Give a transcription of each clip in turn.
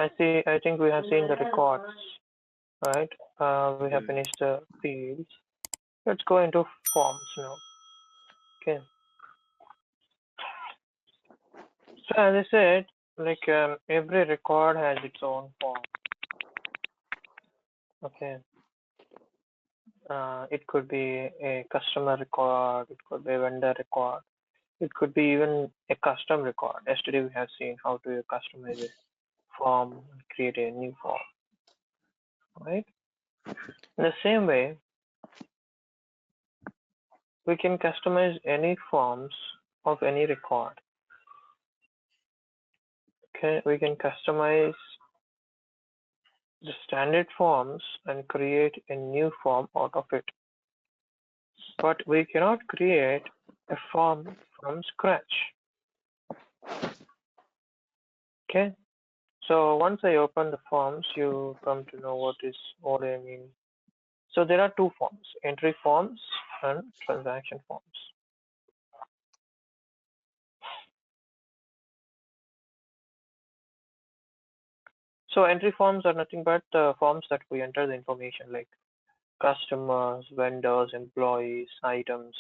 I think we have seen the records, right? We have finished the fields. Let's go into forms now. Okay. So as I said, like every record has its own form. Okay. It could be a customer record, it could be a vendor record, it could be even a custom record. Yesterday we have seen how to customize a form and create a new form, right? In the same way, we can customize any forms of any record. Okay, we can customize the standard forms and create a new form out of it. But we cannot create a form from scratch. Okay, so once I open the forms, you come to know what I mean. So there are two forms, entry forms and transaction forms. So entry forms are nothing but the forms that we enter the information like customers, vendors, employees, items.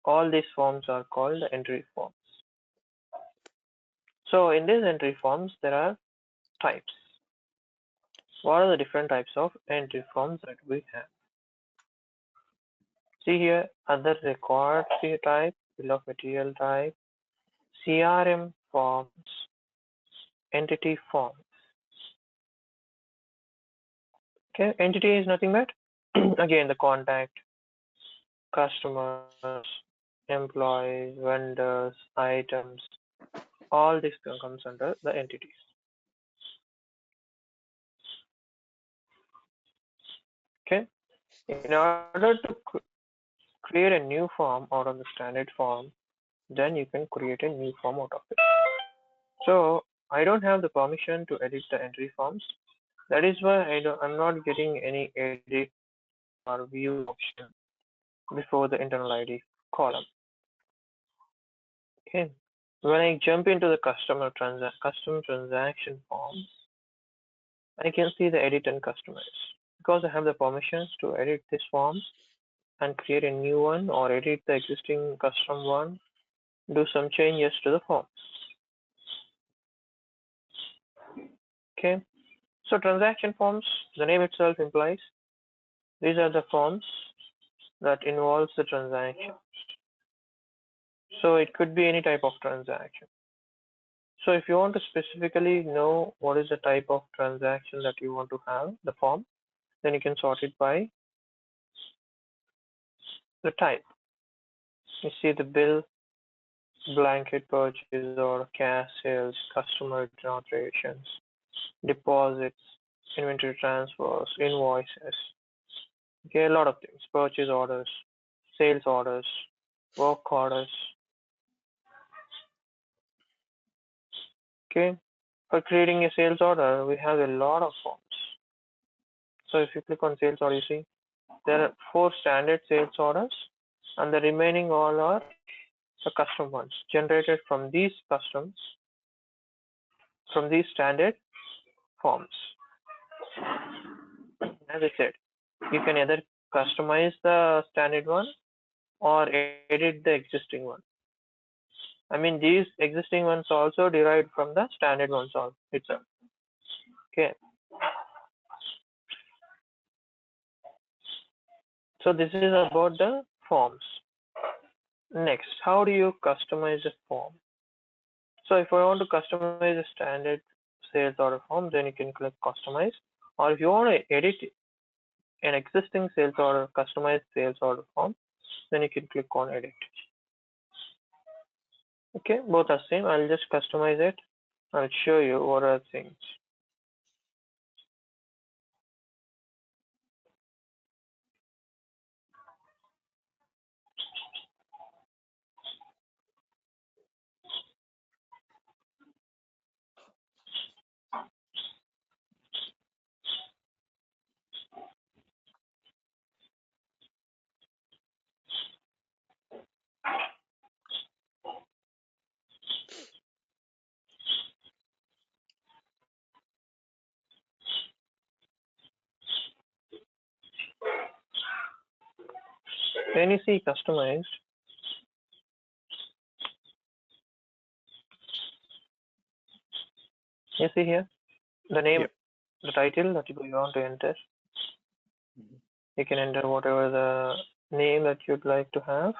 All these forms are called entry forms. So in these entry forms, there are types. What are the different types of entry forms that we have? See here, other record type, bill of material type, CRM forms, entity forms. Okay, entity is nothing but again the contact, customers, employees, vendors, items, all this comes under the entities. Okay, in order to create a new form out of the standard form, then you can create a new form out of it. So I don't have the permission to edit the entry forms. That is why I'm not getting any edit or view option before the internal ID column. Okay. When I jump into the custom transaction forms, I can see the edit and customize because I have the permissions to edit this form and create a new one or edit the existing custom one, do some changes to the forms. Okay. So transaction forms, the name itself implies these are the forms that involves the transaction. So it could be any type of transaction. So if you want to specifically know what is the type of transaction that you want to have, the form, then you can sort it by the type. You see the bill, blanket purchase or cash sales, customer operations, deposits, inventory transfers, invoices. Okay, a lot of things, purchase orders, sales orders, work orders. Okay, for creating a sales order, we have a lot of forms. So if you click on sales order, you see there are 4 standard sales orders and the remaining all are the custom ones generated from these standard forms. As I said, you can either customize the standard one or edit the existing one. I mean, these existing ones also derived from the standard ones itself. Okay. So this is about the forms. Next, how do you customize a form? So if I want to customize a standard sales order form, then you can click customize. Or if you want to edit an existing sales order, customized sales order form, then you can click on edit. Okay, both are same. I'll just customize it. I'll show you what are things. When you see customized, you see here the name, Yeah. the title that you want to enter. Mhm. You can enter whatever the name that you'd like to have.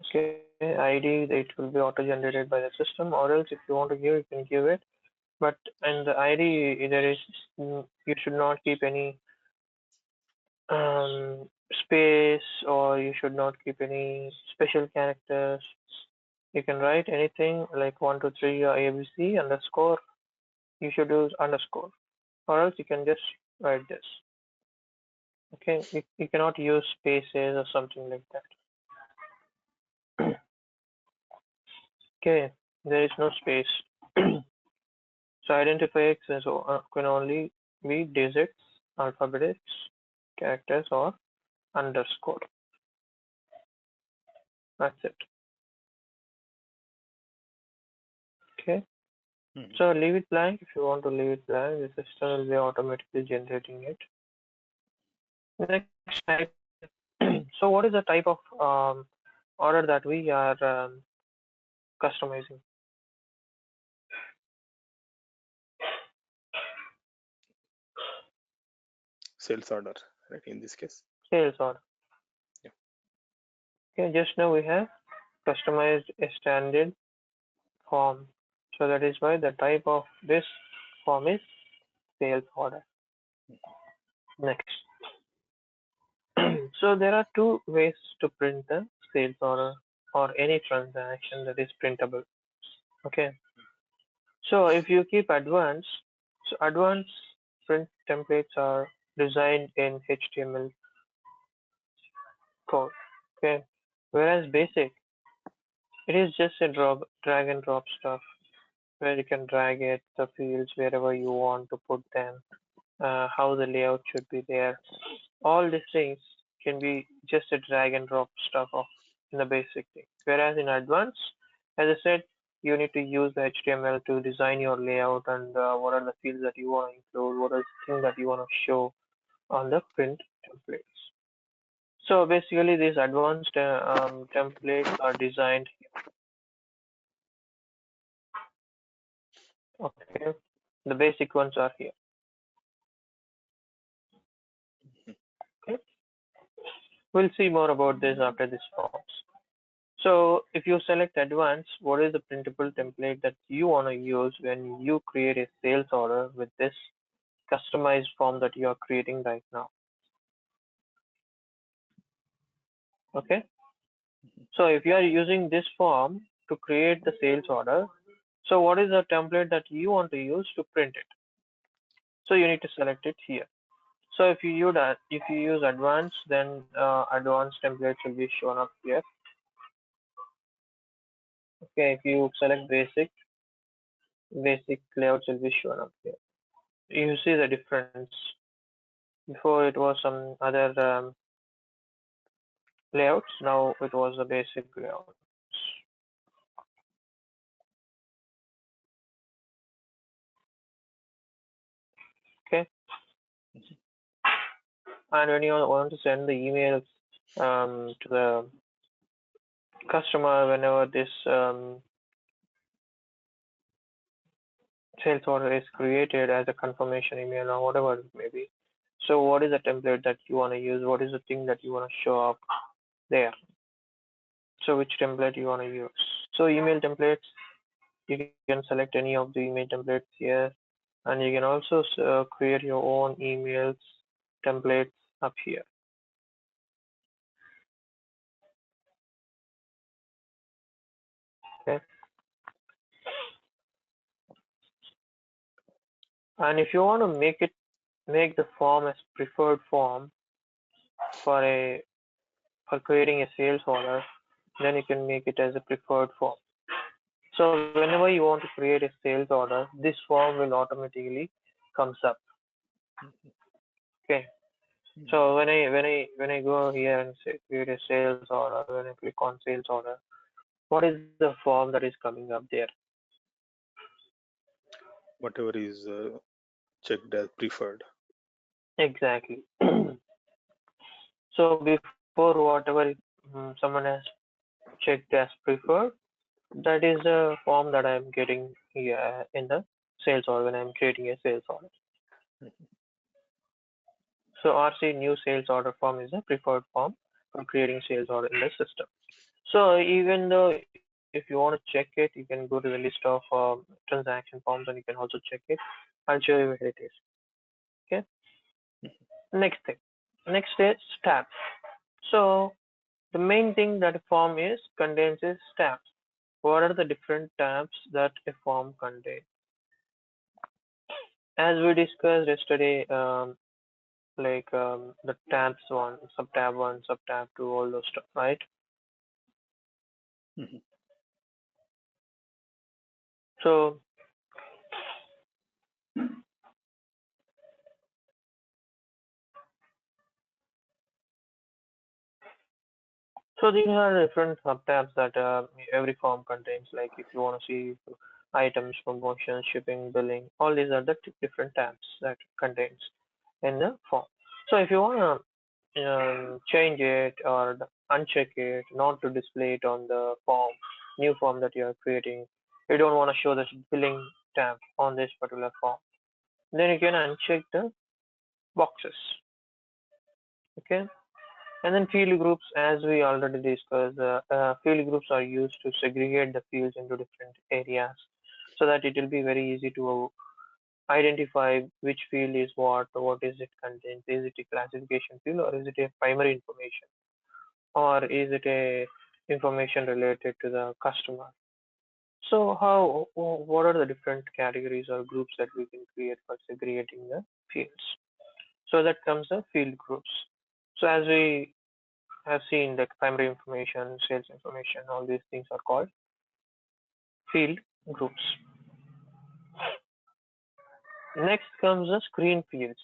Okay, ID, it will be auto generated by the system, or else if you want to give, you can give it. But in the ID, there is you should not keep any space, or you should not keep any special characters. You can write anything like 123 or ABC underscore. You should use underscore, or else you can just write this. Okay, you cannot use spaces or something like that. Okay, there is no space. So identifiers can only be digits, alphabetics, characters, or underscore. That's it. Okay. Mhm. So leave it blank. If you want to leave it blank, the system will be automatically generating it. Next type. So what is the type of order that we are customizing? Sales order, right? In this case. Sales order. Yeah. Okay, just now we have customized a standard form. So that is why the type of this form is sales order. Next. So there are two ways to print the sales order or any transaction that is printable. Okay. So if you keep advanced, so advanced print templates are designed in HTML code. Okay. Whereas basic, it is just a drag and drop stuff where you can drag it, the fields wherever you want to put them, how the layout should be there. All these things can be just a drag and drop stuff of in the basic thing. Whereas in advanced, as I said, you need to use the HTML to design your layout and what are the fields that you want to include, what are the things that you want to show on the print templates. So basically, these advanced templates are designed. Okay, the basic ones are here. Okay, we'll see more about this after this forms. So if you select advanced, what is the printable template that you want to use when you create a sales order with this customized form that you are creating right now? Okay. So if you are using this form to create the sales order, so what is the template that you want to use to print it? So you need to select it here. So if you use that, if you use advanced, then advanced templates will be shown up here. Okay, if you select basic, basic layouts will be shown up here. You see the difference. Before it was some other layouts, now it was the basic layouts. Okay, and when you want to send the emails to the customer whenever this sales order is created as a confirmation email or whatever it may be. So what is the template that you want to use? What is the thing that you want to show up there? So which template you want to use? So email templates, you can select any of the email templates here, and you can also create your own emails templates up here. Okay, and if you want to make the form as preferred form for a for creating a sales order, then you can make it as a preferred form. So whenever you want to create a sales order, this form will automatically comes up. Okay. So when I go here and say create a sales order, when I click on sales order, what is the form that is coming up there? Whatever is checked as preferred. Exactly. So before for whatever someone has checked as preferred. That is the form that I'm getting here in the sales order when I'm creating a sales order. So RC new sales order form is a preferred form for creating sales order in the system. So even though if you want to check it, you can go to the list of transaction forms and you can also check it. I'll show you where it is. Okay. Next thing. Next is tabs. So the main thing that a form is contains is tabs. What are the different tabs that a form contains? As we discussed yesterday, like the tabs one, sub tab two, all those stuff, right? Mhm. So So these are different subtabs that every form contains. Like if you want to see items, promotions, shipping, billing, all these are the different tabs that contains in the form. So if you want to change it or uncheck it, not to display it on the form, new form that you are creating, you don't want to show this billing tab on this particular form, then you can uncheck the boxes. Okay. And then field groups, as we already discussed, field groups are used to segregate the fields into different areas so that it will be very easy to identify which field is what is it contains. Is it a classification field or is it a primary information or is it a information related to the customer? So what are the different categories or groups that we can create for segregating the fields? So that comes the field groups. So as we have seen like primary information, sales information, all these things are called field groups. Next comes the screen fields.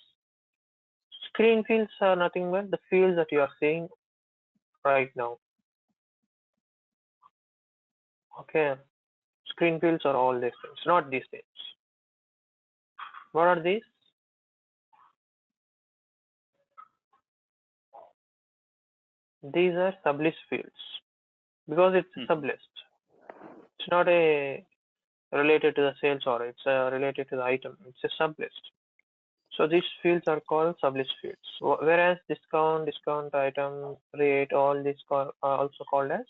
Screen fields are nothing but the fields that you are seeing right now. Okay, screen fields are all these things, not these things. What are these? These are sublist fields because it's a Mhm. sublist. It's not a related to the sales order. It's related to the item. It's a sublist. So these fields are called sublist fields. Whereas discount item, rate, all these are also called as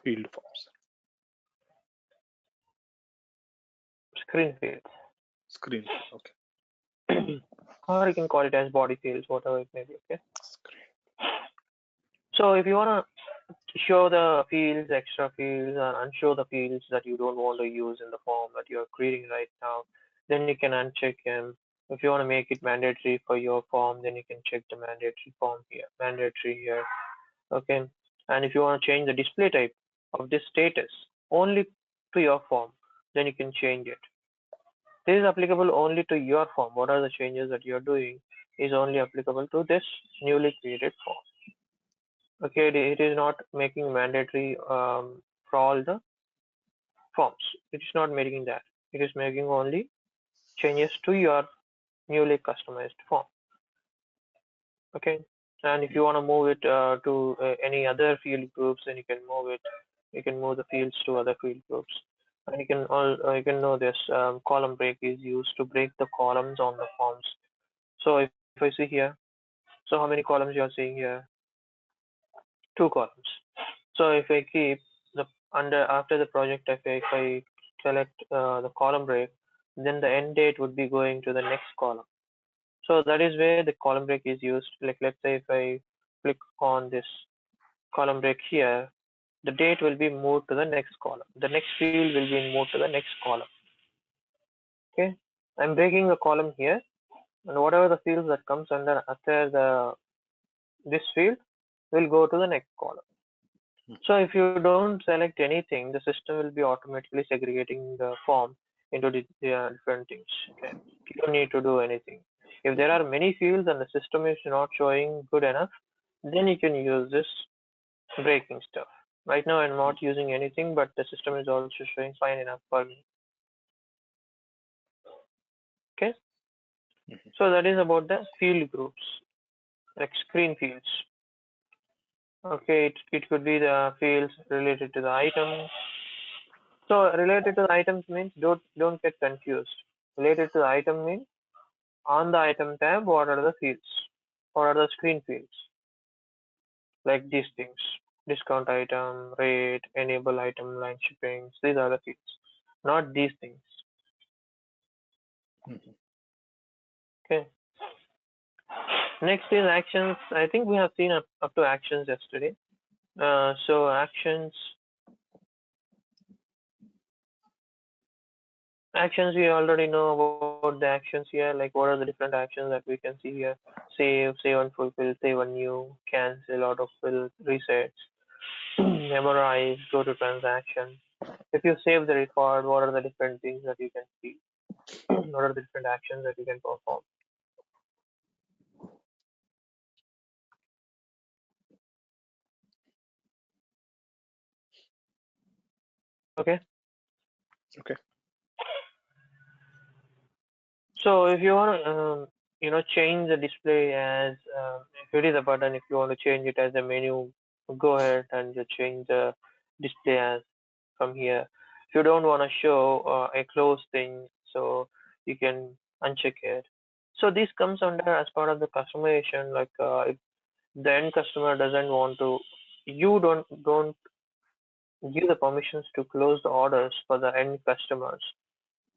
Field forms. screen fields. Screen. Okay. Or you can call it as body fields, whatever it may be. Okay. Screen. So if you wanna show the fields, extra fields, and unshow the fields that you don't want to use in the form that you're creating right now, then you can uncheck them. If you want to make it mandatory for your form, then you can check the mandatory form here, mandatory here. Okay. And if you want to change the display type of this status only to your form, then you can change it. This is applicable only to your form. What are the changes that you're doing is only applicable to this newly created form. Okay, it is not making mandatory for all the forms. It is not making that. It is making only changes to your newly customized form. Okay, and if you want to move it to any other field groups, then you can move it. You can move the fields to other field groups. And you can know this column break is used to break the columns on the forms. So if I see here, so how many columns you are seeing here? Two columns. So if I keep the under after the project, if I select the column break, then the end date would be going to the next column. So that is where the column break is used. Like let's say if I click on this column break here, the date will be moved to the next column. The next field will be moved to the next column. Okay, I'm breaking the column here, and whatever the fields that comes under after the this field will go to the next column. So if you don't select anything, the system will be automatically segregating the form into the different things. Okay, you don't need to do anything. If there are many fields and the system is not showing good enough, then you can use this breaking stuff. Right now I'm not using anything, but the system is also showing fine enough for me. Okay, Mhm. so that is about the field groups. like screen fields. Okay, it could be the fields related to the item. So related to the items means don't get confused. Related to the item means on the item tab, what are the fields? What are the screen fields? Like these things. Discount item, rate, enable item, line shipping. These are the fields, not these things. Mhm. Okay. Next is actions. I think we have seen up to actions yesterday. So actions we already know about the actions here. Like what are the different actions that we can see here? Save and fulfill, save and new, cancel, autofill, resets, memorize, go to transaction. If you save the record, what are the different things that you can see? What are the different actions that you can perform? Okay. Okay. So if you want to, change the display as, if it is a button, if you want to change it as a menu, go ahead and just change the display as from here. If you don't want to show a closed thing, so you can uncheck it. So this comes under as part of the customization. Like if the end customer doesn't want to, you don't give the permissions to close the orders for the end customers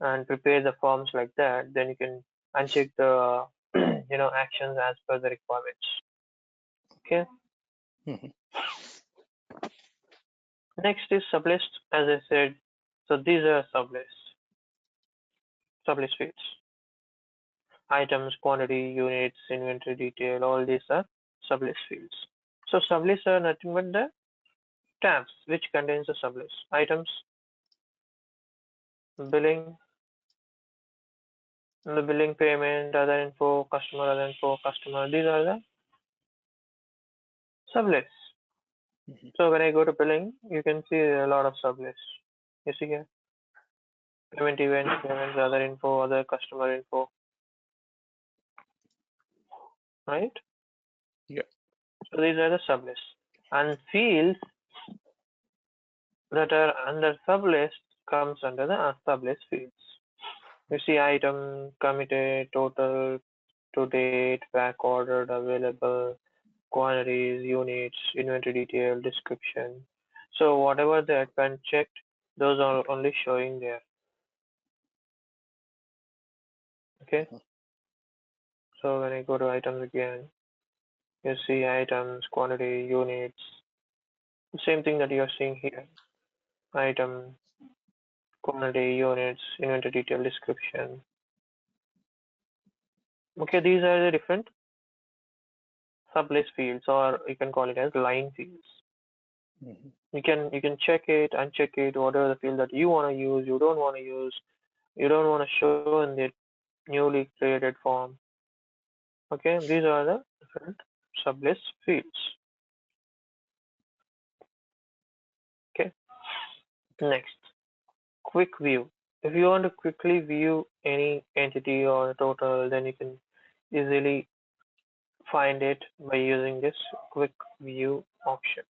and prepare the forms like that, then you can uncheck the actions as per the requirements. Okay. Mhm. Next is sublist, as I said. So these are sublist fields. Items, quantity, units, inventory detail, all these are sublist fields. So sublists are nothing but the tabs which contains the sublist. Items, billing, the billing payment, other info, customer. These are the sublists. Mhm. So when I go to billing, you can see a lot of sublists. You see here, payment events, payments, other info, other customer info, right? Yeah. So these are the sublists. And fields that are under sublist comes under the sublist fields. You see item, committed, total, to date, back ordered, available, quantities, units, inventory detail, description. So whatever the advanced checked, those are only showing there. Okay. Mhm. So when I go to items again, you see items, quantity, units, same thing that you're seeing here. Item, quantity, units, inventory detail, description. Okay, these are the different sublist fields, or you can call it as line fields. Mhm. You can check it, uncheck it, whatever the field that you want to use, you don't want to use, you don't want to show in the newly created form. Okay, these are the different sublist fields. Okay, next, quick view. If you want to quickly view any entity or total, then you can easily find it by using this quick view option.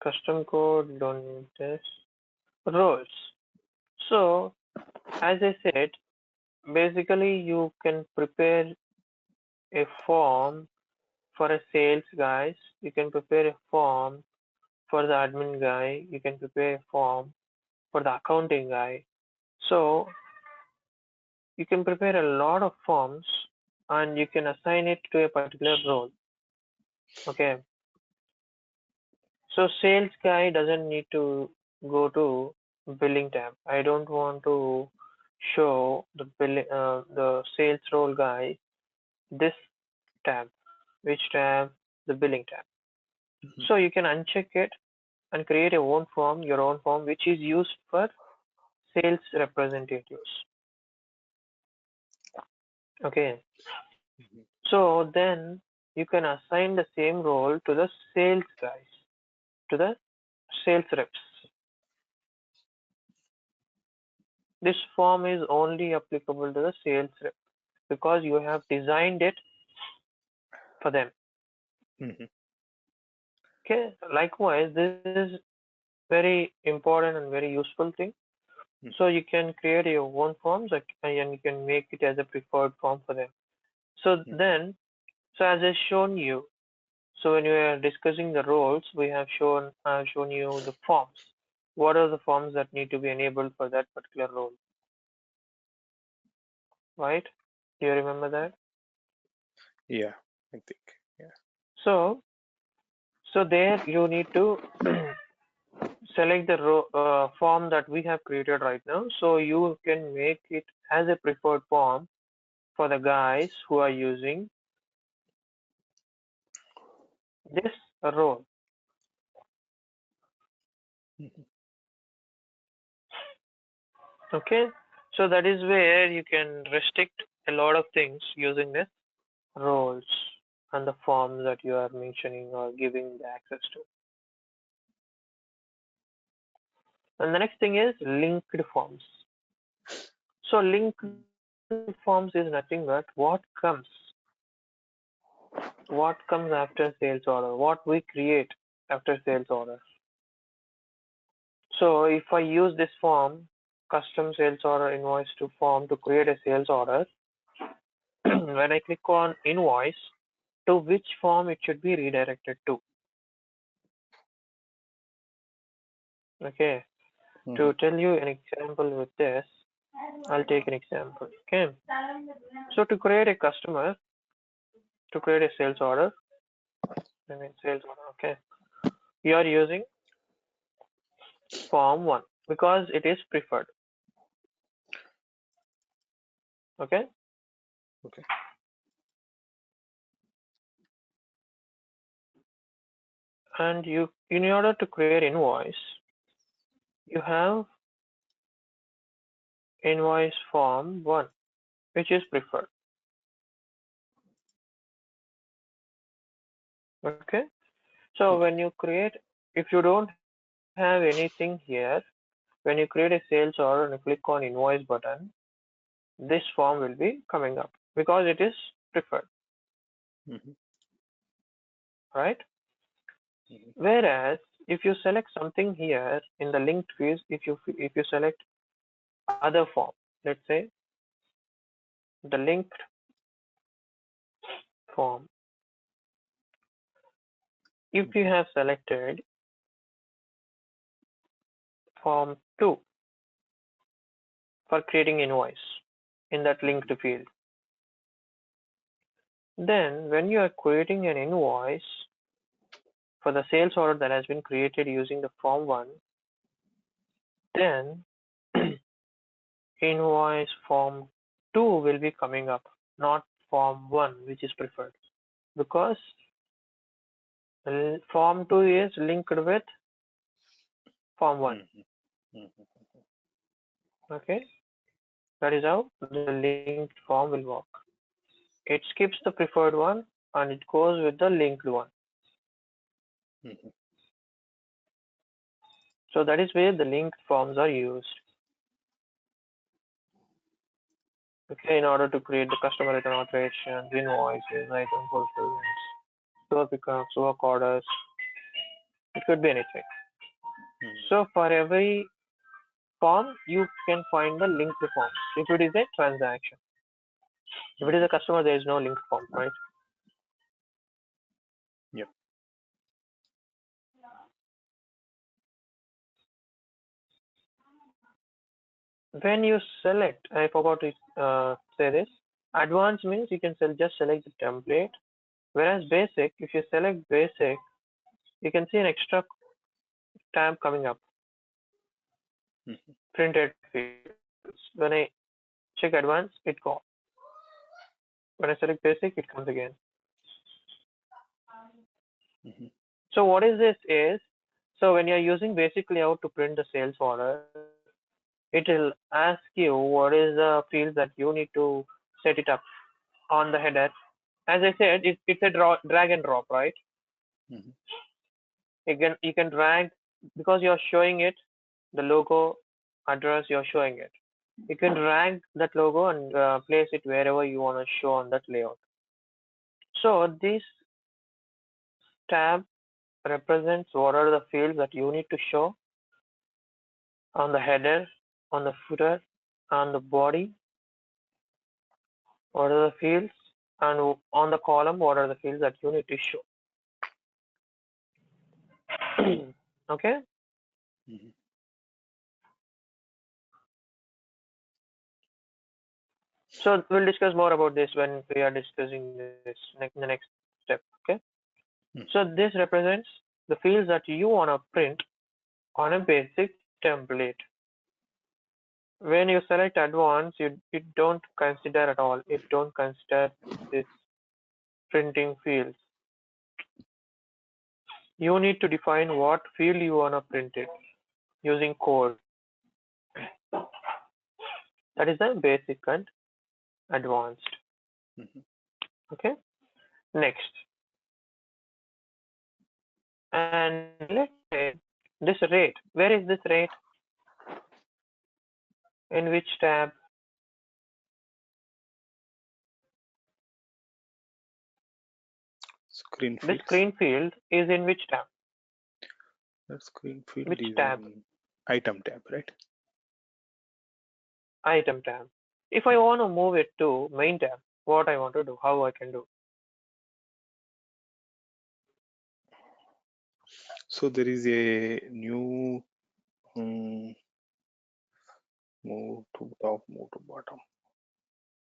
Custom code, don't need this. Roles. So, as I said, basically you can prepare a form for a sales guys. You can prepare a form for the admin guy. You can prepare a form for the accounting guy. So, you can prepare a lot of forms and you can assign it to a particular role. Okay. So sales guy doesn't need to go to billing tab. I don't want to show the the sales role guy this tab. Which tab? The billing tab. Mhm. So you can uncheck it and create your own form, which is used for sales representatives. Okay. Mhm. So then you can assign the same role to the sales guys, to the sales reps. this form is only applicable to the sales rep because you have designed it for them. Mhm. Okay. Likewise, this is very important and very useful thing. Mhm. So you can create your own forms and you can make it as a preferred form for them. So Mhm. then, so as I shown you, so when we are discussing the roles, I have shown you the forms. What are the forms that need to be enabled for that particular role, right? Do you remember that? Yeah, I think. Yeah. So, so there you need to select the form that we have created right now. So you can make it as a preferred form for the guys who are using this role. Mhm. Okay, so that is where you can restrict a lot of things using this roles and the forms that you are mentioning or giving the access to. And the next thing is linked forms. So linked forms is nothing but what comes after sales order, what we create after sales order. So if I use this form, custom sales order invoice to form to create a sales order, when I click on invoice, to which form it should be redirected to. Okay, to Mhm. tell you an example with this, I'll take an example. Okay, so to create a customer, to create a sales order, sales order. Okay, you are using form one because it is preferred. Okay, Okay. and you, in order to create invoice, you have invoice form one, which is preferred. Okay, so Okay. when you create, if you don't have anything here, when you create a sales order and you click on invoice button, this form will be coming up because it is preferred, Mhm. right? Mhm. Whereas if you select something here in the linked fields, if you select other form, let's say the linked form, if you Mhm. have selected form 2 for creating invoice in that linked Mhm. field, then when you are creating an invoice for the sales order that has been created using the form 1, then invoice form 2 will be coming up, not form 1, which is preferred, because form 2 is linked with form 1. Mhm. Mhm. Okay, that is how the linked form will work. It skips the preferred one and it goes with the linked one. Mhm. So that is where the linked forms are used. Okay, in order to create the customer return authorizations, invoices, item fulfillments, store pickups, work orders, it could be anything. Mhm. So for every form, you can find the linked form. If it is a transaction, if it is Mhm. a customer, there is no linked form, right? Yep. When you select, I forgot to say this, advanced means you can just select the template, whereas basic, if you select basic, you can see an extra tab coming up, Mhm. printed fields. When I check advanced, it goes. When I select basic, it comes again. Mhm. So what is this is, so when you're using basic layout to print the sales order, it will ask you what is the field that you need to set it up on the header. As I said, it's a drag and drop, right? Mhm. You can drag because you're showing it, the logo address you're showing it. You can drag that logo and place it wherever you want to show on that layout. So this tab represents what are the fields that you need to show on the header, on the footer, on the body, what are the fields, and on the column, what are the fields that you need to show. Okay, Mhm. so we'll discuss more about this when we are discussing this in the next step. Okay, Mhm. so this represents the fields that you want to print on a basic template. When you select advanced, you don't consider at all. You don't consider this printing fields. You need to define what field you want to print it using code. That is the basic and advanced. Mhm. Okay. Next, and let's say this rate. Where is this rate? In which tab? Screen This fields. screen field is in which tab? That screen field Which is tab? in item tab, right? Item tab. If I want to move it to main tab, what I want to do, how I can do? So there is a new move to top, move to bottom.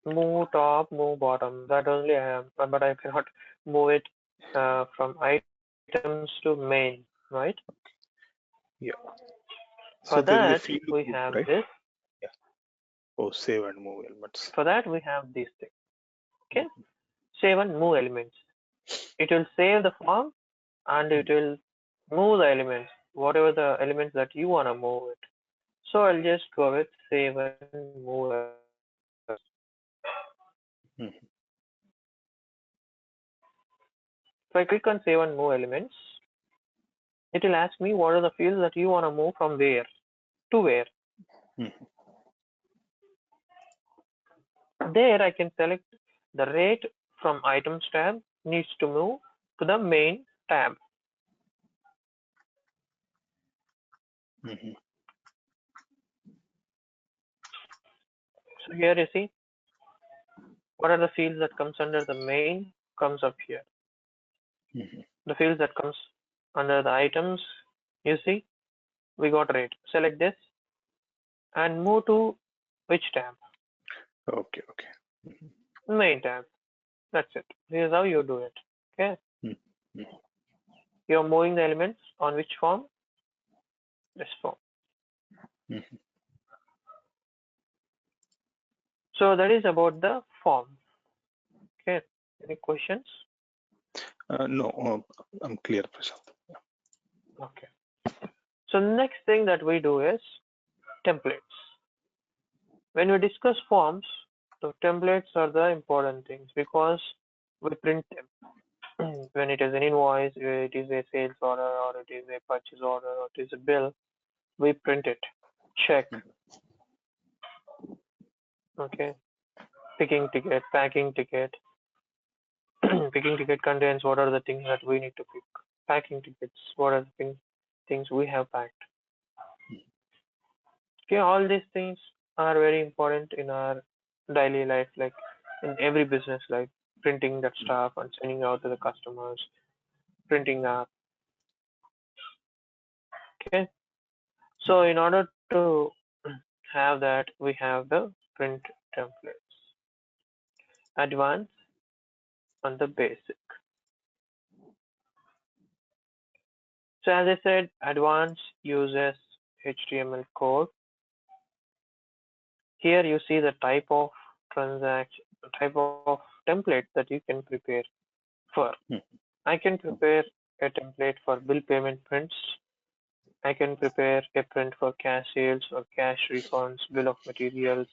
Move top, move bottom. That only I am, but I cannot move it from items to main, right? Yeah. For So there is a that, field we group, have right? this. Yeah. Oh, save and move elements. For that, we have these things. Okay. Save and move elements. It will save the form and it will move the elements, whatever the elements that you want to move it. So I'll just go with save and move elements. Mhm. If I click on save and move elements, it will ask me what are the fields that you want to move from where to where. Mhm. There I can select the rate from items tab needs to move to the main tab. Mhm. So here you see what are the fields that comes under the main comes up here. Mhm. The fields that comes under the items, you see, we got rate. Select this and move to which tab? Okay, okay. Mhm. Main tab. That's it. This is how you do it. Okay. Mhm. Mhm. You're moving the elements on which form? This form. Mhm. So that is about the form. Okay. Any questions? No, I'm clear, Prashant. Okay. So next thing that we do is templates. When we discuss forms, the templates are the important things because we print them. When it is an invoice, it is a sales order, or it is a purchase order, or it is a bill, we print it. Check. Mhm. Okay. Picking ticket, packing ticket. Picking ticket contains what are the things that we need to pick. Packing tickets, what are the things we have packed. Okay, all these things are very important in our daily life, like in every business, like printing that stuff and sending out to the customers, printing up. Okay, so in order to have that, we have the print templates, advanced and the basic. So as I said, advanced uses HTML code. Here you see the type of transaction, type of template that you can prepare for. Mhm. I can prepare a template for bill payment prints. I can prepare a print for cash sales or cash refunds, bill of materials,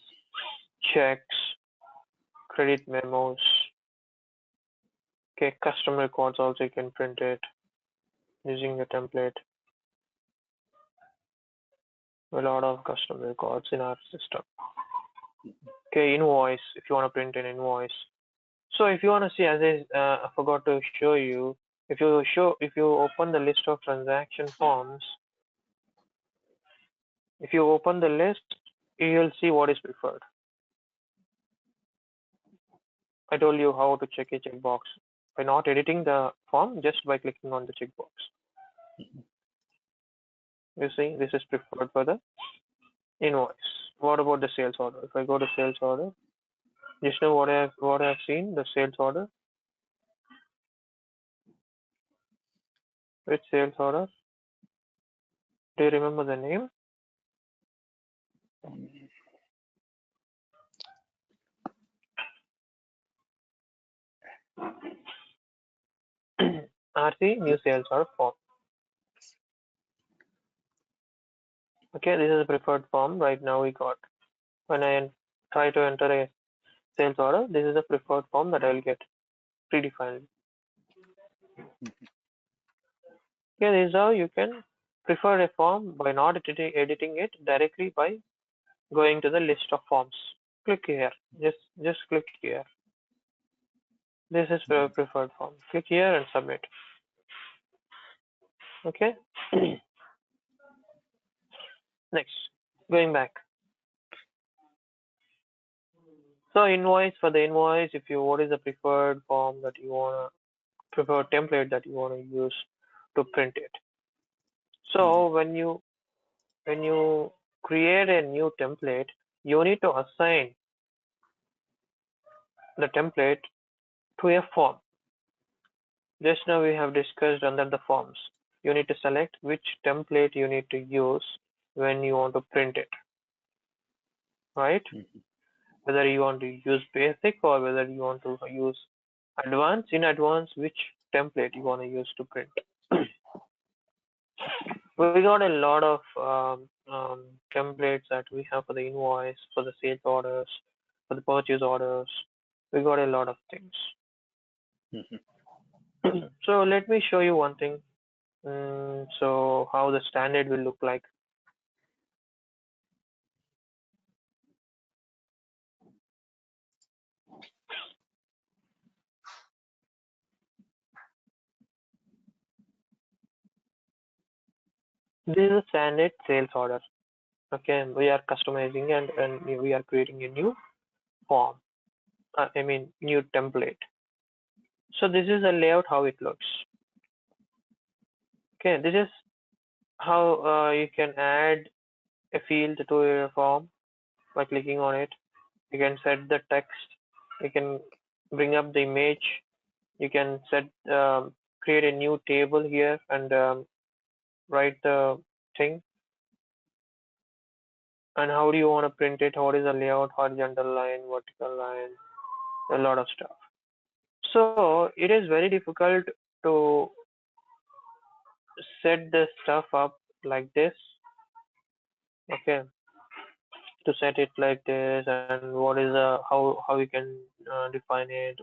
checks, credit memos. Okay, custom records also you can print it using the template. A lot of custom records in our system. Okay, invoice, if you want to print an invoice. So if you want to see, as I forgot to show you, if you open the list of transaction forms, if you open the list, you'll see what is preferred. I told you how to check a checkbox by not editing the form, just by clicking on the checkbox. You see, this is preferred for the invoice. What about the sales order? If I go to sales order, just know what I've seen, the sales order. Which sales order? Do you remember the name? RC, new sales order form. Okay, this is a preferred form. Right now we got, when I try to enter a sales order, this is a preferred form that I'll get predefined. Okay, this is how you can prefer a form by not editing it directly by going to the list of forms. Click here. Just click here. This is the preferred form. Click here and submit. Okay. Next, going back. So invoice, for the invoice, if you what is the preferred form that you wanna preferred template that you wanna use to print it. So when you create a new template, you need to assign the template to a form. Just now we have discussed under the forms. You need to select which template you need to use when you want to print it, right? Whether you want to use basic or whether you want to use advanced. In advance, which template you want to use to print. We got a lot of templates that we have for the invoice, for the sales orders, for the purchase orders. We got a lot of things. So let me show you one thing. So how the standard will look like. This is a standard sales order. Okay, we are customizing and we are creating a new form. I mean new template. So this is a layout how it looks. Okay, this is how you can add a field to your form by clicking on it. You can set the text. You can bring up the image. You can create a new table here and write the thing. And how do you want to print it? What is the layout? Horizontal line, vertical line, a lot of stuff. So it is very difficult to set the stuff up like this. Okay, to set it like this, and what is the how you can define it.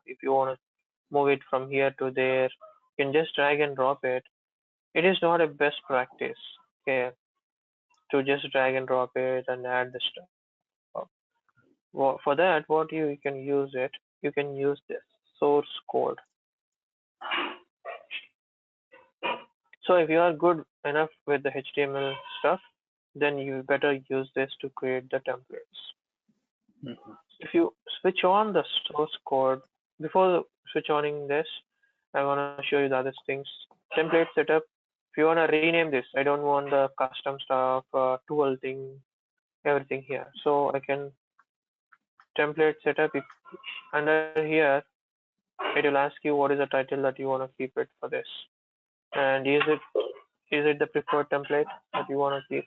If you want to move it from here to there, you can just drag and drop it. It is not a best practice, okay, to just drag and drop it and add the stuff. For that, what you can use it, you can use this source code. So if you are good enough with the HTML stuff, then you better use this to create the templates. If you switch on the source code, before switch oning this, I want to show you the other things. Template setup. If you want to rename this, I don't want the custom stuff, tool thing, everything here. So I can template setup. If under here, it will ask you what is the title that you want to keep it for this, and is it the preferred template that you want to keep?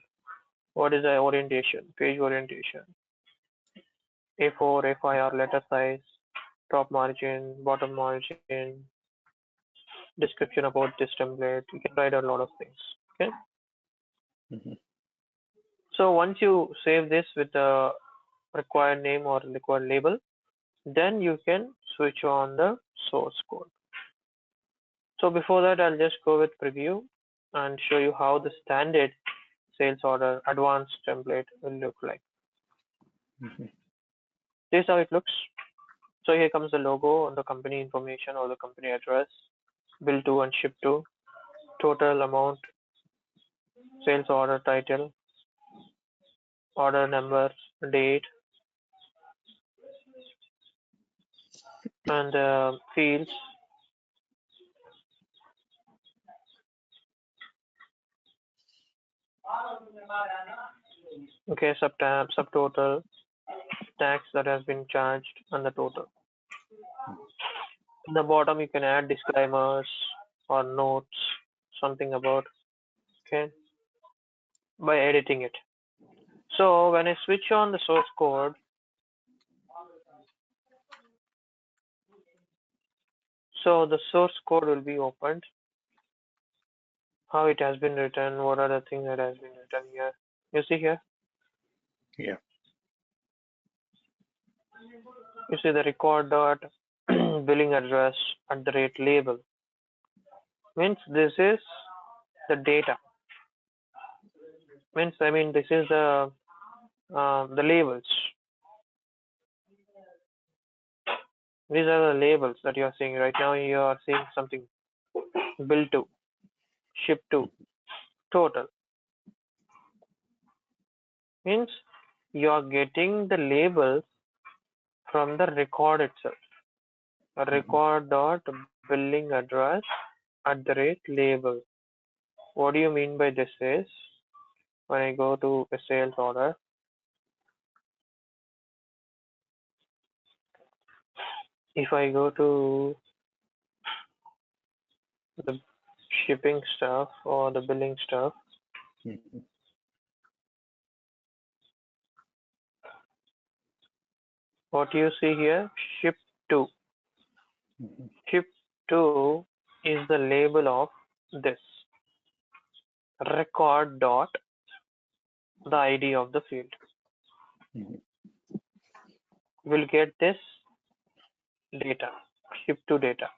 What is the orientation? Page orientation. A4, A5 letter size, top margin, bottom margin, description about this template. You can write a lot of things. Okay. So once you save this with the required name or required label, then you can switch on the source code. So before that, I'll just go with preview and show you how the standard sales order advanced template will look like. Mhm. This is how it looks. So here comes the logo and the company information or the company address, bill to and ship to, total amount, sales order title, order number, date, and fields. Okay, subtab, subtotal, tax that has been charged, and the total. In the bottom, you can add disclaimers or notes, something about, okay, by editing it. So when I switch on the source code, so the source code will be opened, how it has been written, what are the things that has been written here. You see here, Yeah. you see the record dot billing address at the rate label. Means this is the data. Means I mean this is the labels. These are the labels that you are seeing right now. You are seeing something bill to, ship to, total. Means you are getting the labels from the record itself. A Mhm. record dot billing address at the rate label. What do you mean by this is when I go to a sales order, if I go to the shipping stuff or the billing stuff, Mhm. what you see here, ship to. Mhm. Ship to is the label of this record dot the ID of the field. Mhm. We'll get this data, ship to data.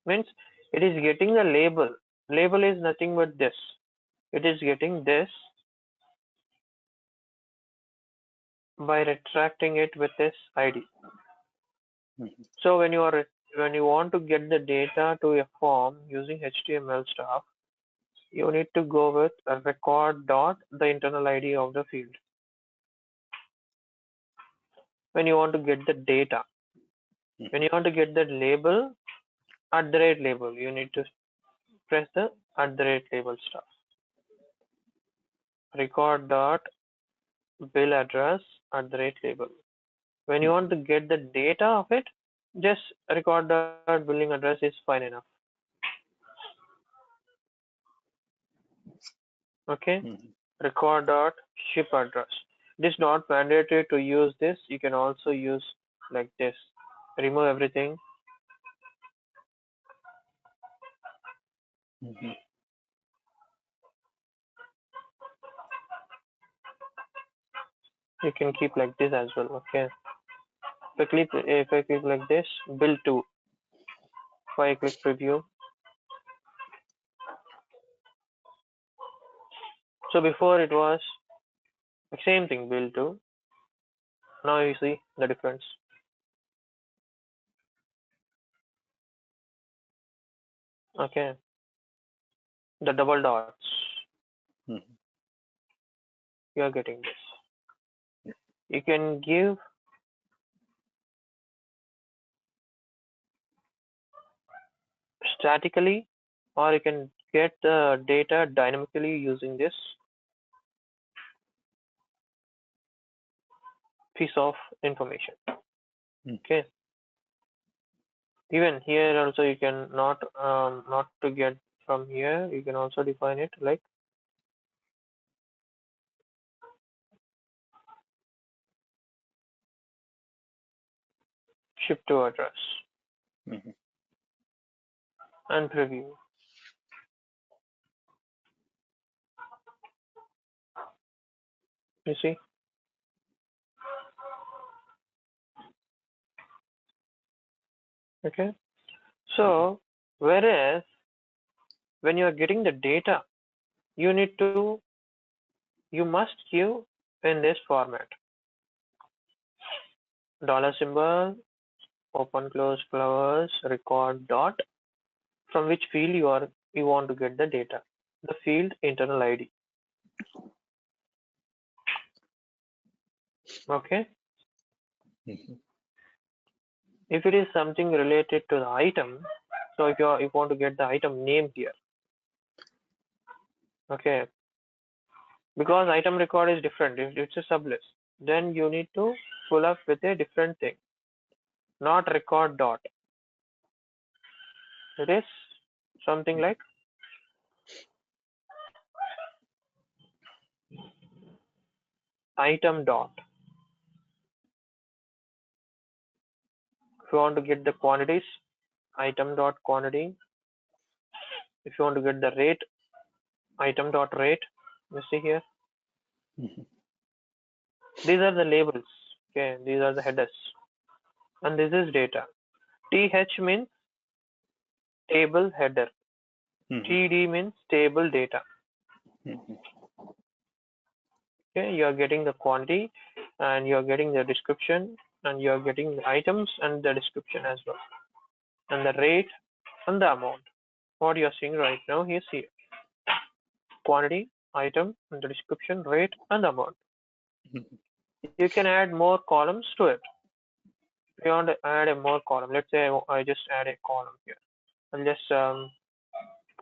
Means it is getting the label. Label is nothing but this. It is getting this by retracting it with this ID. Mhm. So when you want to get the data to a form using HTML stuff, you need to go with a record dot the internal ID of the field. When you want to get the data, when Mhm. you want to get the label, at the rate label, you need to press the at the rate label stuff. Record dot bill address at the rate label. When you want Mhm. to get the data of it, just record dot billing address is fine enough. Okay, Mhm. record dot ship address. It is not mandatory to use this. You can also use like this. Remove everything. Mhm. You can keep like this as well. Okay. If I click like this, bill to. If I click preview. So before it was the same thing, bill to. Now you see the difference. Okay. The double dots. Mhm. You are getting this. You can give statically or you can get the data dynamically using this piece of information. Mhm. Okay. Even here also you can not to get from here. You can also define it like ship to address Mhm. and preview. You see? Okay. Mhm. So whereas when you are getting the data, you need to you must give in this format. dollar symbol, open close flowers, record dot, from which field you want to get the data. The field internal ID. Okay. Mhm. If it is something related to the item, so if you want to get the item name here, okay, because item record is different, if it's a sublist, then you need to pull up with a different thing, not record dot. It is something like item dot. If you want to get the quantities, item dot quantity. If you want to get the rate, item dot rate. You see here, Mhm. these are the labels. Okay, these are the headers, and this is data. TH means table header. Mhm. TD means table data. Mhm. Okay, you are getting the quantity, and you are getting the description, and you are getting the items and the description as well, and the rate and the amount. What you are seeing right now is here: quantity, item, and the description, rate, and amount. Mhm. You can add more columns to it. If you want to add a more column, let's say I just add a column here. I'll just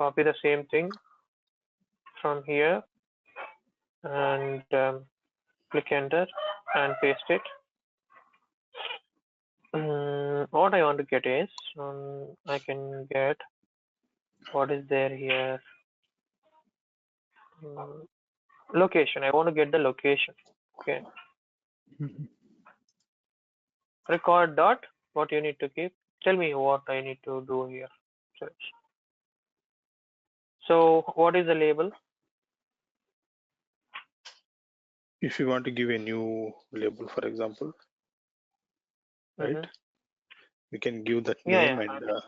copy the same thing from here and click enter and paste it. What I want to get is I can get what is there here. Um, Location. I want to get the location. Okay. Mhm. Record dot. What you need to keep. Tell me what I need to do here. Search. So what is the label? If you want to give a new label, for example, right, Mm-hmm. we can give that Yeah, name yeah. and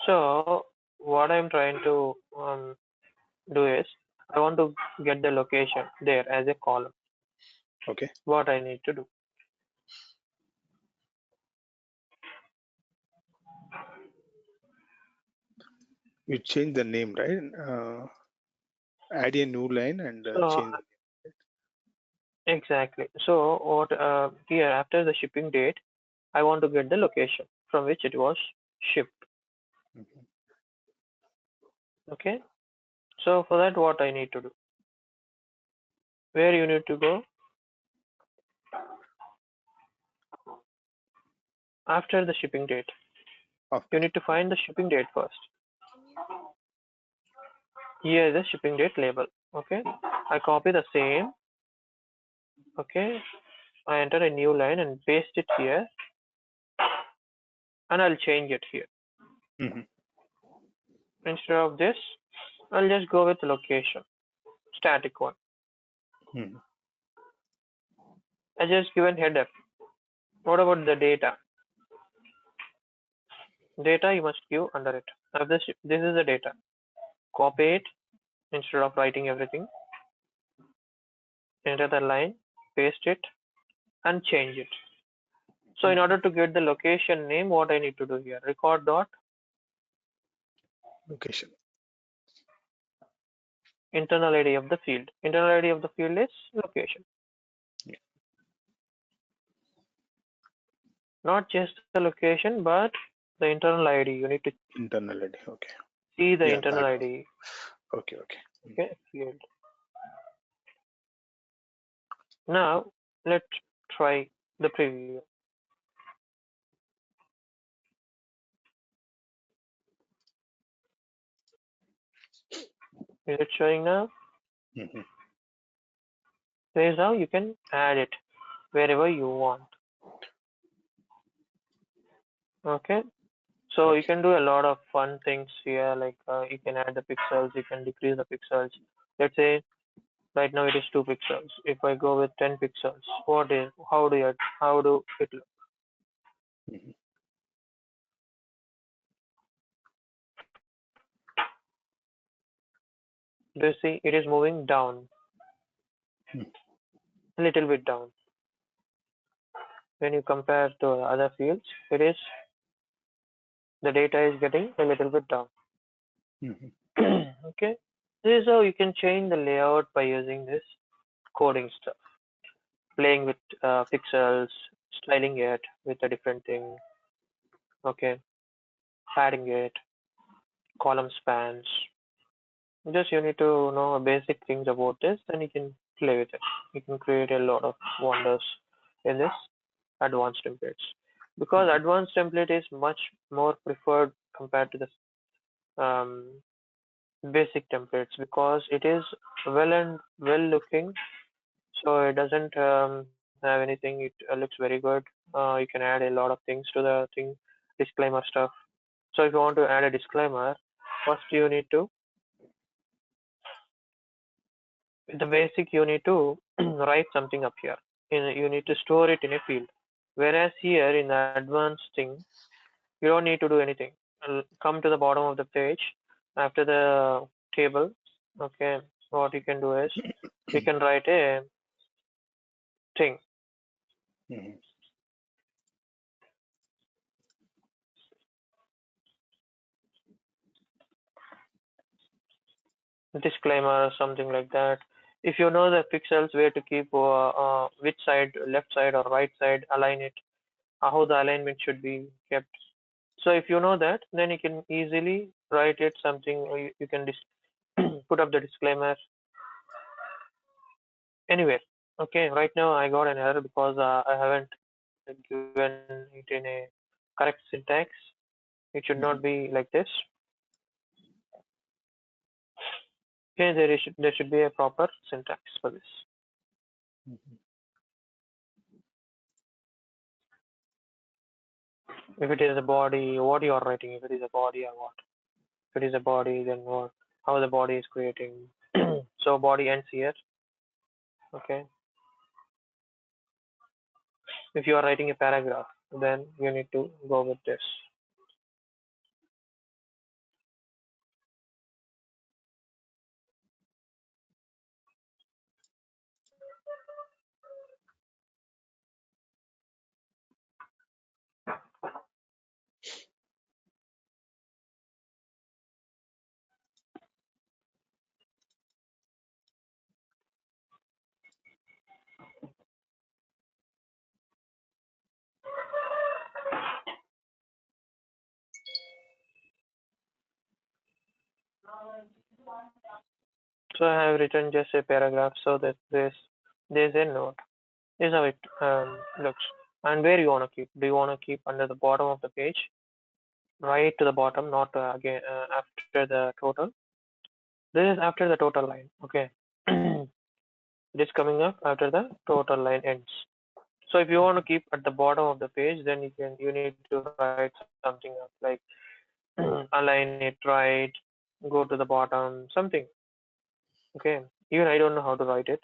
So what I'm trying to do is I want to get the location there as a column. okay, What I need to do. you change the name, right? Add a new line and So change the exactly. So what here after the shipping date, I want to get the location from which it was shipped. name. Mhm. Okay. So for that, what I need to do? Where you need to go after the shipping date? You After. need to find the shipping date first. Here is the shipping date label. Okay. I copy the same. Okay. I enter a new line and paste it here, and I'll change it here. Mhm. Instead of this, I'll just go with location, static one. Mhm. I just given header. What about the data? Data you must give under it. Now this is the data. Copy it instead of writing everything. Enter the line, paste it, and change it. So in Mhm. order to get the location name, what I need to do here? Record dot Location. internal ID of the field. Internal ID of the field is location. Yeah. Not just the location, but the internal ID. You need to Internal ID. Okay. see the Yeah, internal that one. ID. Okay, okay. Okay, field. Now let's try the preview. Is it showing now? Mhm. Here's how you can add it wherever you want. Okay, so you Okay. can do a lot of fun things here, like you can add the pixels, you can decrease the pixels. Let's say right now it is 2 pixels. If I go with 10 pixels, how do it look? Mhm. Do you see it is moving down, Mhm. a little bit down. when you compare to other fields, it is the data is getting a little bit down. Mhm. Okay, this is how you can change the layout by using this coding stuff, playing with pixels, styling it with a different thing. Okay, padding it, column spans. Just you need to know basic things about this, then you can play with it. You can create a lot of wonders in this advanced templates. Because Mhm. advanced template is much more preferred compared to the basic templates because it is well and well looking, so it doesn't have anything. It looks very good. You can add a lot of things to the thing, disclaimer stuff. So if you want to add a disclaimer, first you need to, the basic you need to write something up here. You need to store it in a field. Whereas here in the advanced thing, you don't need to do anything. Come to the bottom of the page after the table. Okay, what you can do is you can write a thing, Mhm. disclaimer or something like that. If you know the pixels where to keep which side, left side or right side, align it, how the alignment should be kept. So if you know that, then you can easily write it something. Or you can put up the disclaimer anywhere. Okay, right now I got an error because I haven't given it in a correct syntax. It should not Mhm. be like this. Okay, there should be a proper syntax for this. Mhm. If it is a body, what you are writing, if it is a body or what. If it is a body, then what, how the body is creating. So body ends here. Okay. If you are writing a paragraph, then you need to go with this. So I have written just a paragraph so that there's a note. This is how it looks. And where you want to keep? Do you want to keep under the bottom of the page, right to the bottom, not again after the total? This is after the total line. Okay. It is coming up after the total line ends. So if you want to keep at the bottom of the page, then you need to write something up like align it right, go to the bottom, something. Okay. Even I don't know how to write it.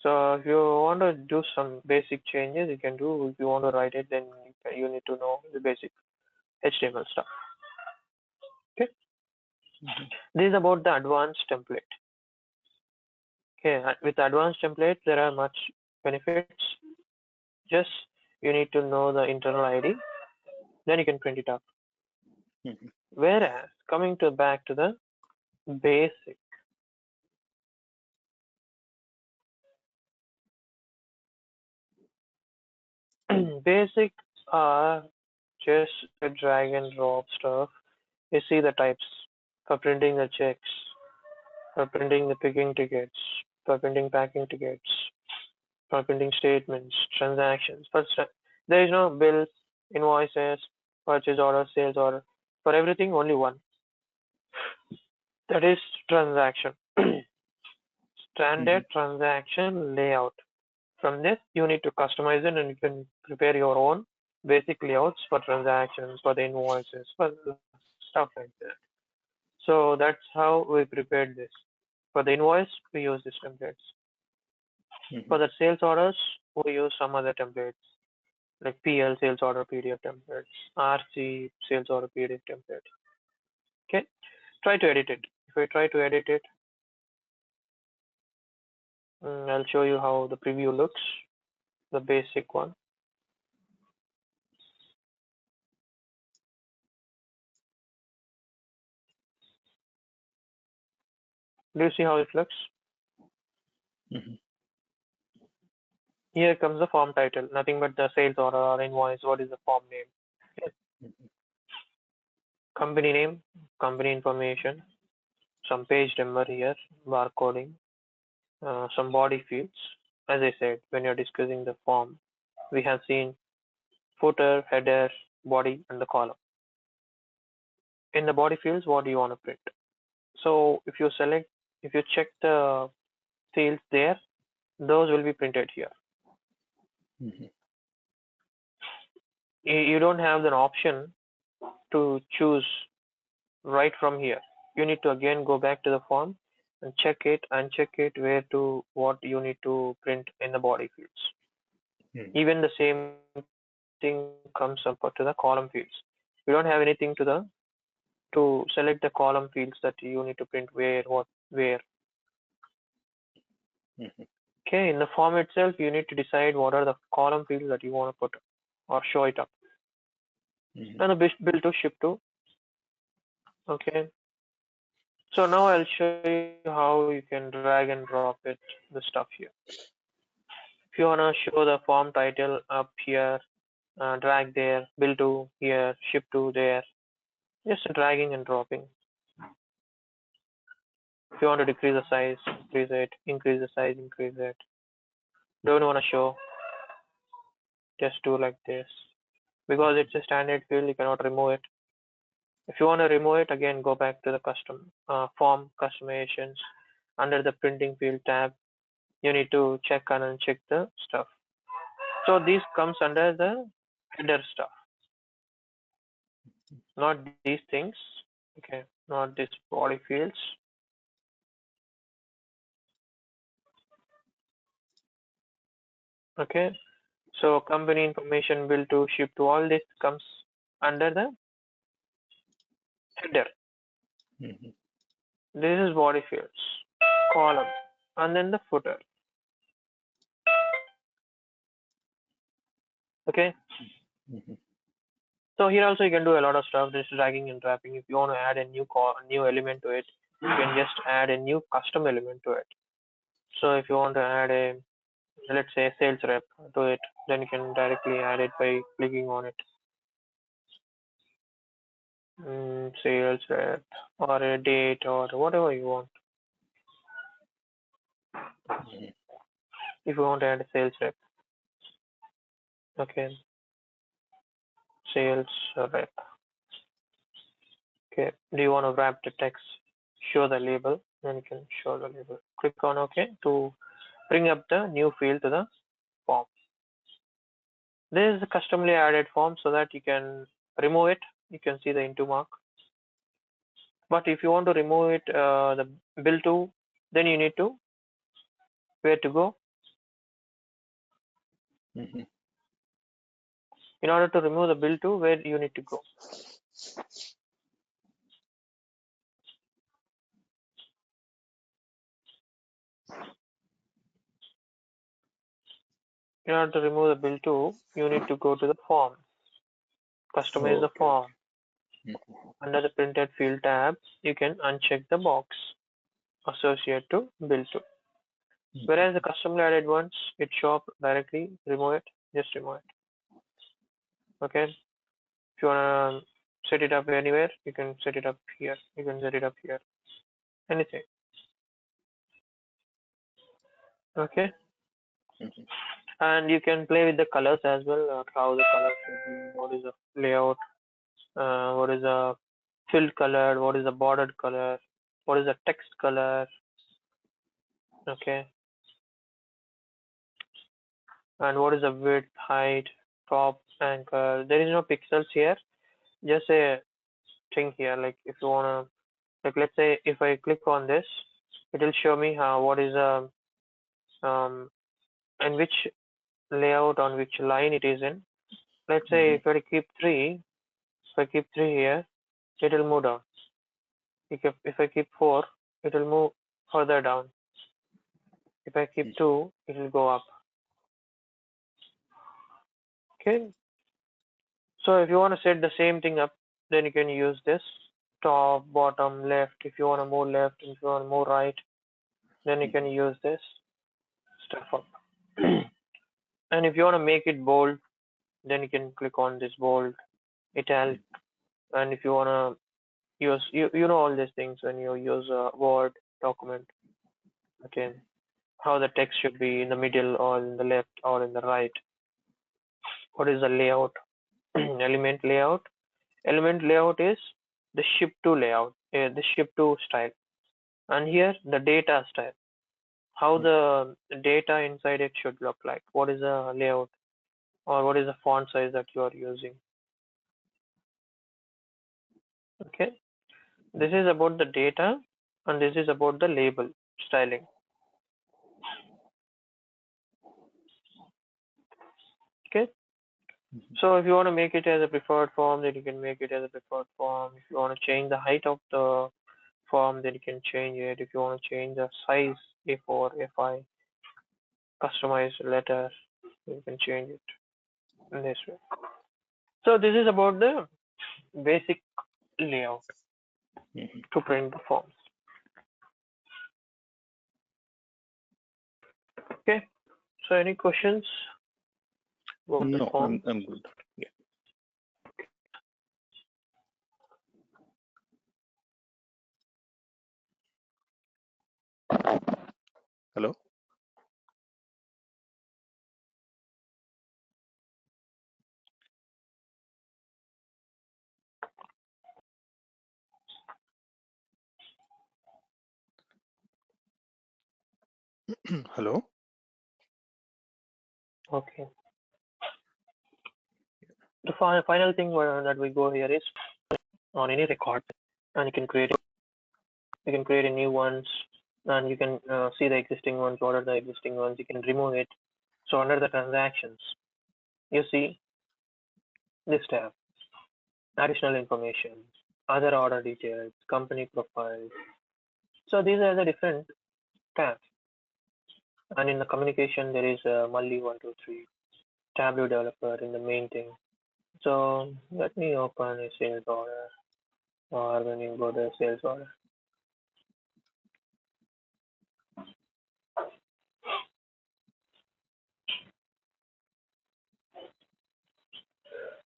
So if you want to do some basic changes, you can do. If you want to write it, then you need to know the basic HTML stuff. Okay. Mhm. This is about the advanced template. Okay. With advanced template, there are much benefits. Just you need to know the internal ID, then you can print it up. Mhm. Whereas coming to back to the basic, basic are just a drag and drop stuff. You see the types for printing the checks, for printing the picking tickets, for printing packing tickets, for printing statements, transactions. First, there is no bills, invoices, purchase order, sales order. For everything, only one. That is transaction. Mhm. Standard transaction layout. From this, you need to customize it and you can prepare your own basic layouts for transactions, for the invoices, for stuff like that. So that's how we prepared this. For the invoice, we use these templates. Mhm. For the sales orders, we use some other templates like PL sales order PDF templates, RC sales order PDF template. Okay, try to edit it. If I try to edit it, I'll show you how the preview looks. the basic one. Do you see how it looks? Mm-hmm. Here comes the form title, nothing but the sales order or invoice. What is the form name? Okay. Company name, company information, some page number here, barcoding, some body fields. As I said, when you're discussing the form, we have seen footer, header, body, and the column. In the body fields, what do you want to print? So if you check the fields there, those will be printed here. Mm-hmm. You don't have an option to choose right from here. You need to again go back to the form and check it, uncheck it, where to what you need to print in the body fields. Mm-hmm. Even the same thing comes up to the column fields. You don't have anything to select the column fields that you need to print where, what, where. Mm-hmm. Okay, in the form itself, you need to decide what are the column fields that you want to put or show it up. Mm-hmm. And the bill to ship to. Okay, so now I'll show you how you can drag and drop it, the stuff here. If you wanna show the form title up here, drag there, bill to here, ship to there, just dragging and dropping. If you want to decrease the size, decrease it, increase the size, increase it. Don't wanna show, just do like this. Because it's a standard field, you cannot remove it. If you want to remove it, again go back to the custom form customizations. Under the printing field tab, you need to check and uncheck the stuff. So this comes under the header stuff, not these things. Okay, not these body fields. Okay, so company information, bill to, ship to, all this comes under the header. Mm-hmm. This is body fields, column, and then the footer. Okay, Mm-hmm. so here also you can do a lot of stuff, just dragging and dropping. If you want to add a new element to it, you can just add a new custom element to it. So if you want to add a, let's say, sales rep to it, then you can directly add it by clicking on it. Sales rep or a date or whatever you want. Mm-hmm. If you want to add a sales rep, okay, sales rep. Okay, do you want to wrap the text? Show the label, then you can show the label. Click on OK to bring up the new field to the form. This is a customly added form so that you can remove it. You can see the into mark. But if you want to remove it, the bill to, then you need to, where to go? Mm-hmm. In order to remove the bill to, where you need to go? In order to remove the bill to, you need to go to the form. Customize the Okay. form. Mm-hmm. Under the printed field tab, you can uncheck the box associated to bill to. Whereas the customly added ones, it show up directly. Remove it, just remove it. Okay. If you wanna set it up anywhere, you can set it up here. You can set it up here. Anything. Okay. Mm-hmm. And you can play with the colors as well. How the color should be. What is the layout? What is the filled color? What is the bordered color? What is the text color? Okay. And what is the width, height, top, anchor? There is no pixels here. Just a thing here. Like if you wanna, like let's say if I click on this, it will show me how what is um and which layout on which line it is in. Let's say Mm-hmm. if I keep three here, it will move down. If I keep four, it will move further down. If I keep two, it will go up. Okay, so if you want to set the same thing up, then you can use this top, bottom, left. If you want to move left, if you want to move right, then you can Mhm. use this stuff up. And if you want to make it bold, then you can click on this bold, italic. And if you want to use, you know all these things when you use a Word document, okay, how the text should be in the middle or in the left or in the right. What is the layout? Element layout. Element layout is the ship to layout, the ship to style. And here the data style, how Mhm. the data inside it should look like. What is the layout or what is the font size that you are using? Okay, this is about the data and this is about the label styling. Okay, Mhm. so if you want to make it as a preferred form, then you can make it as a preferred form. If you want to change the height of the form, then you can change it. If you want to change the size, A4, A5, customize letter, you can change it in this way. So this is about the basic layout Mhm. to print the forms. Okay, so any questions about the No, form? I'm good. Yeah. Hello. Hello. Okay. The final thing that we go here is on any record, and you can create a new ones, and you can see the existing ones. What are the existing ones? You can remove it. So under the transactions, you see this tab, additional information, other order details, company profiles. So these are the different tabs. And in the communication, there is Mulli 123 Tableau developer in the main thing. So let me open a sales order, or when you go to sales order,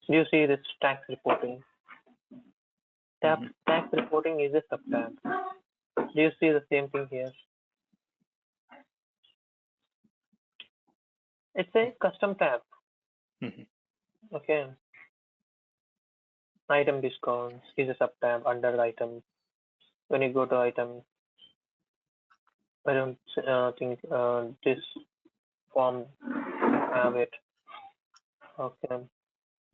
you see this tax reporting. Mhm. Tax reporting is a subtab. Do you see the same thing here? It's a custom tab. Mhm. Okay. Item discounts is a subtab under the item. When you go to item, I don't think this form have it. Okay.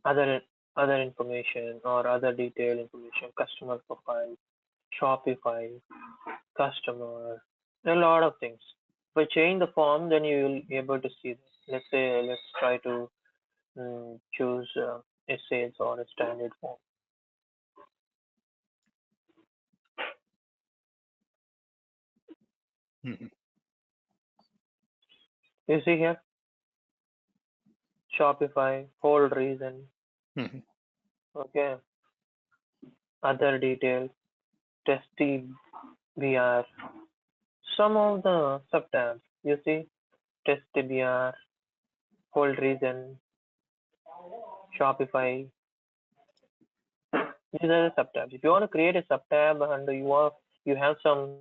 Other other information or other detailed information, customer profile, Shopify, customer, a lot of things. If I change the form, then you will be able to see this. Let's say let's try to choose a sales or a standard form. Mhm. You see here, Shopify, whole reason, Mhm. okay, other details, testy BR, some of the subtabs. You see, testy BR, whole reason, Shopify. These are the subtabs. If you want to create a subtab and you have some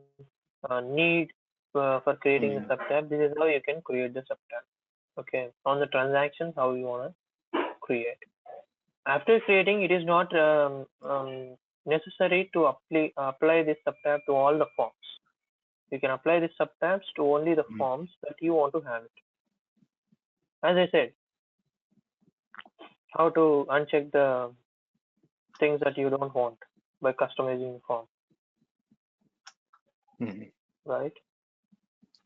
need for creating a Mhm. subtab, this is how you can create the subtab. Okay, on the transactions, how you want to create. After creating, it is not necessary to apply this subtab to all the forms. You can apply these subtabs to only the Mhm. forms that you want to have it. As I said, how to uncheck the things that you don't want by customizing the form, Mhm. right?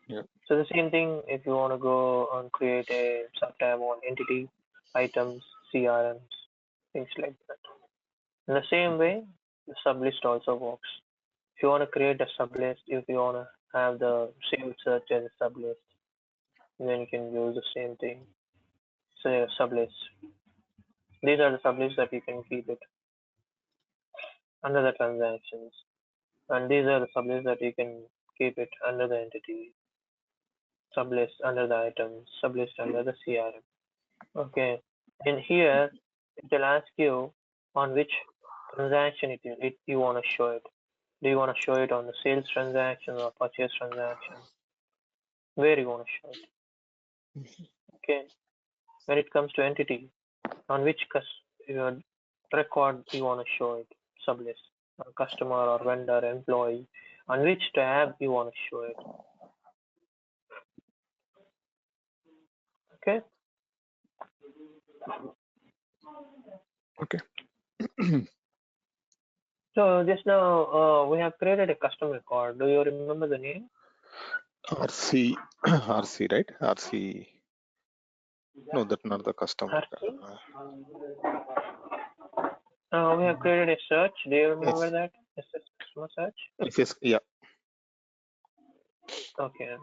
Yeah. So the same thing if you want to go and create a subtab on entity, items, CRMs, things like that. In the same way, the sublist also works. If you want to create a sublist, if you want to have the same search as a sublist, then you can use the same thing. say sublist. These are the sublists that you can keep it under the transactions, and these are the sublists that you can keep it under the entity, sublist under the items, sublist under the CRM. Okay, in here it will ask you on which transaction you want to show it. Do you want to show it on the sales transaction or purchase transaction? Where you want to show it? Okay, when it comes to entity, on which record you want to show it, sublist, customer or vendor, employee, on which tab you want to show it. Okay. Okay. So just now we have created a custom record. Do you remember the name? RC, RC, right? RC. No, that's not the customer. RC? We have created a search. Do you remember that? SS customer search? SS, yeah. Okay.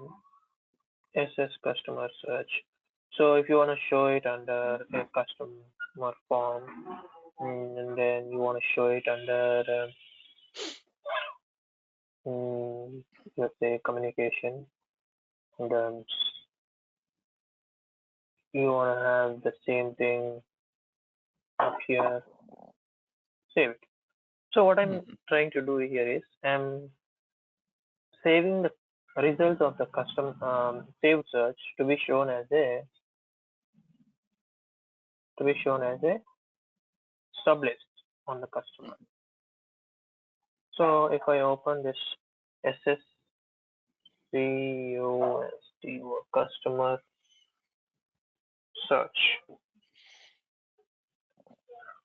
SS customer search. So if you want to show it under a customer form, and then you want to show it under let's say communication, and you want to have the same thing up here, save it. So what I'm trying to do here is I'm saving the results of the custom saved search to be shown as a sublist on the customer. So if I open this SSCUST customer search,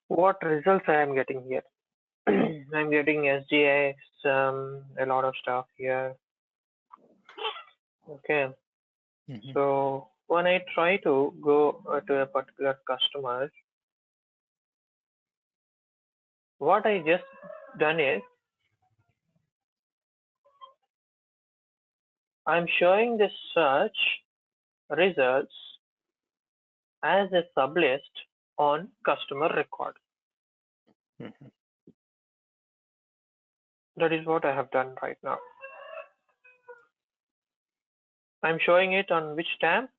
what results I am getting here? I'm getting SGX, a lot of stuff here. Okay, so when I try to go to a particular customer, what I just done is I'm showing this search results as a sublist on customer record. That is what I have done right now. I'm showing it on which tab?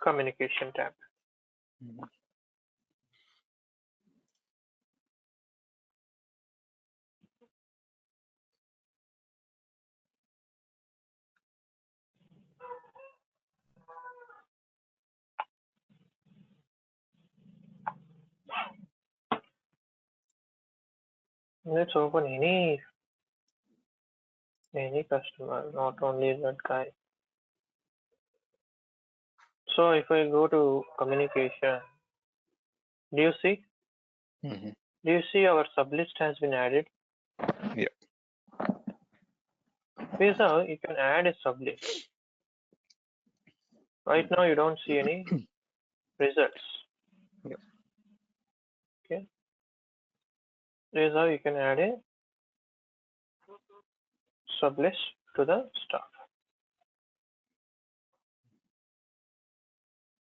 Communication tab. Let's open any customer, not only that guy. So if I go to communication, do you see? Do you see our sublist has been added? Yeah. Here's how you can add a sublist. Right now you don't see any results. Yeah. Okay. Here's how you can add a sublist to the stuff.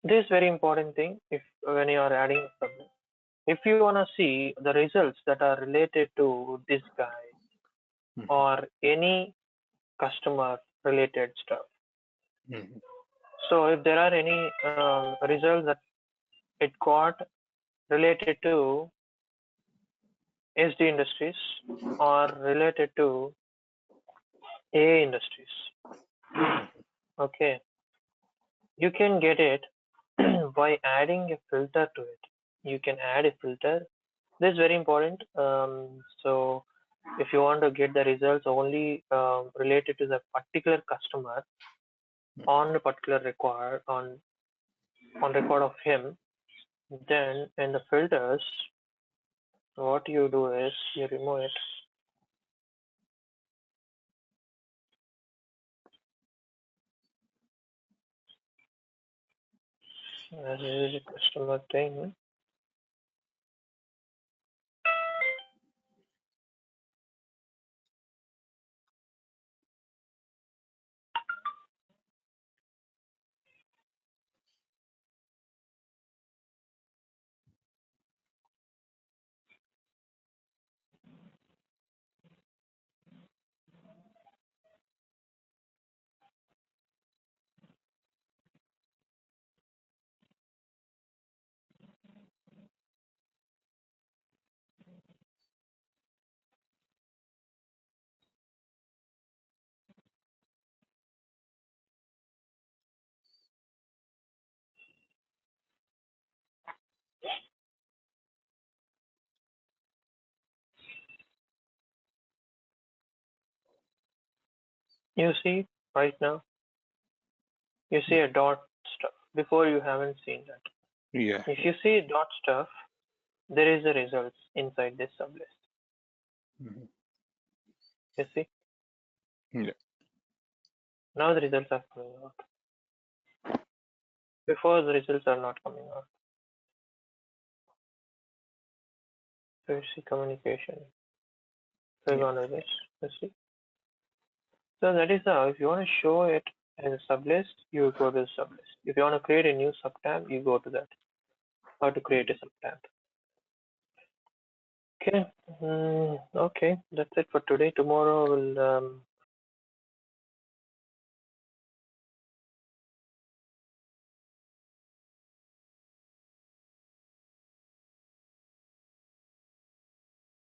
This is very important thing when you are adding a sublist. If you want to see the results that are related to this guy or any customer related stuff. So if there are any results that it got related to SD Industries or related to AA Industries, okay, you can get it by adding a filter to it. You can add a filter. This is very important. So if you want to get the results only related to the particular customer on the particular record on record of him, then in the filters, what you do is you remove it. This is a customer thing. You see right now, you see a dot stuff. Before you haven't seen that. Yeah. If you see dot stuff, there is the results inside this sublist. Mhm. You see? Yeah. Now the results are coming out. Before the results are not coming out. So you see communication. Click Yeah. on this. You see? So that is how if you want to show it as a sublist, you go to the sublist. If you want to create a new subtab, you go to that. How to create a subtab. Okay. Okay, that's it for today. Tomorrow we'll